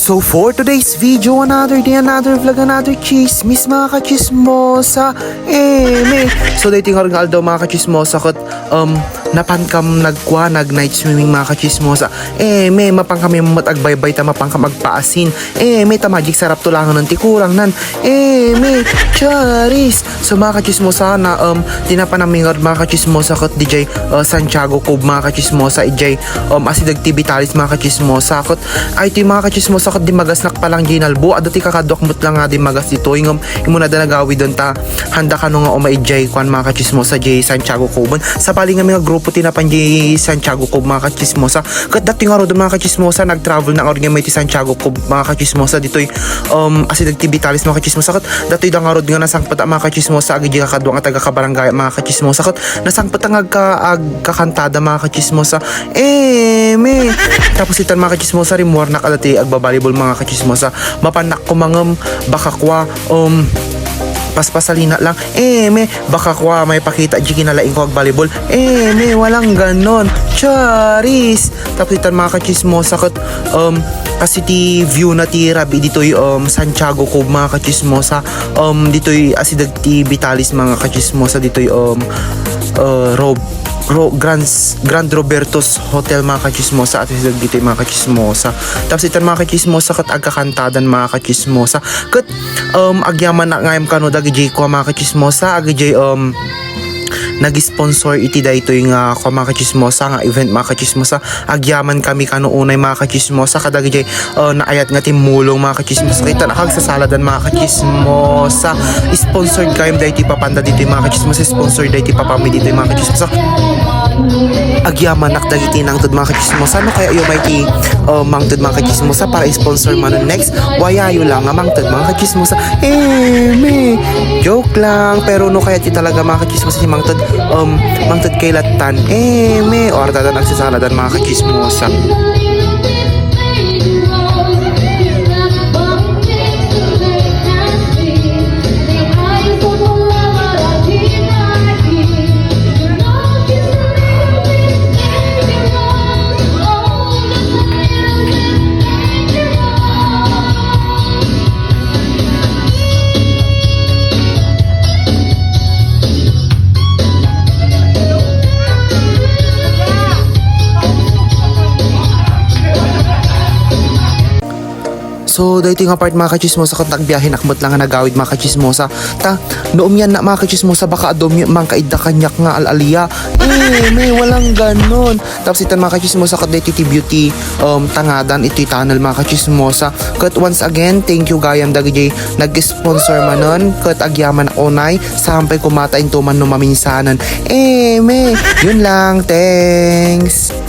So for today's video, another day, another vlog, another chismis mga kachismosa. So dating nga daw mga kachismosa kat napankam nag-night swimming mga kachismosa. May mapang kami matagbaybay ta mapang ka magpaasin. May tamajik sarap tulangan ng tikurang nan. May charis. So mga kachismosa na tinapanamingod mga kachismosa kat DJ Santiago Cove mga kachismosa ijay asidag tibitalis mga kachismosa kat ay ito mga kachismosa kat di magasnak palang ginalbo adati kakadok mut lang nga di magas dito ingam imuna da nagawi don ta handa ka nga umaijay kwan mga kachismosa jay Santiago Cove sa paling nga mga grupo tinapan jay Santiago Cove mga kachismosa kat dati nga ro mga kachismosa nag-travel na orga may ti Santiago Cove mga kachismosa dito'y asidag tibitalis mga kachismosa kat dati da nga ro nga nasangpata mga kachismosa agi jay kakadwa nga taga kabarangay mga kachismosa kat nasangpata nga kakantada mga kachismosa may tapos itan mga kachismosa rimuar na kadati agbabalibol mga kachismosa mapanak ko mangam baka kwa paspasalina lang may baka kwa may pakita di kinalaing ko agbalibol may walang ganon charis tapos itan mga kachismosa kat kasi ti view na ti rabi dito'y Santiago Cove mga kachismosa dito'y asidag ti Vitalis mga kachismosa dito'y Grand Roberto's Hotel mga kachismosa at isidag dito'y mga kachismosa tapos itan mga kachismosa kat agkakantadan mga kachismosa kat agyaman na ngayam kano dagi ko mga kachismosa agi nag-sponsor iti daytoy nga ko mga kachismosa nga event mga kachismosa agyaman kami kano unay mga kachismosa kadagi naayat nga timulong mga kachismosa kita nakagsasaladan mga kachismosa sponsored kayo daytoy papanda dito mga kachismosa sponsored daytoy papami dito mga kachismosa agyaman nakdagiti nang tud mga kachismosa no kaya yung may ti mangtud mga kachismosa para sponsor man next wayayo lang nga mangtud mga kachismosa may joke lang pero no kaya ti talaga mga kachismosa si mangtud kay latan may or tadan nagsasaladan mga kachismosa So, dahito nga part mga kachismosa kung nagbiyahe nakmot lang nga nagawid mga kachismosa ta, noom yan na mga kachismosa baka adom mang kaida kanyak nga alaliya may walang ganon tapos itan mga kachismosa kat dahito ti beauty tangadan iti tunnel mga kachismosa kat once again thank you gayam dagi nag-sponsor manon kat agyaman onay sampay kumata into man no maminsanan may yun lang thanks.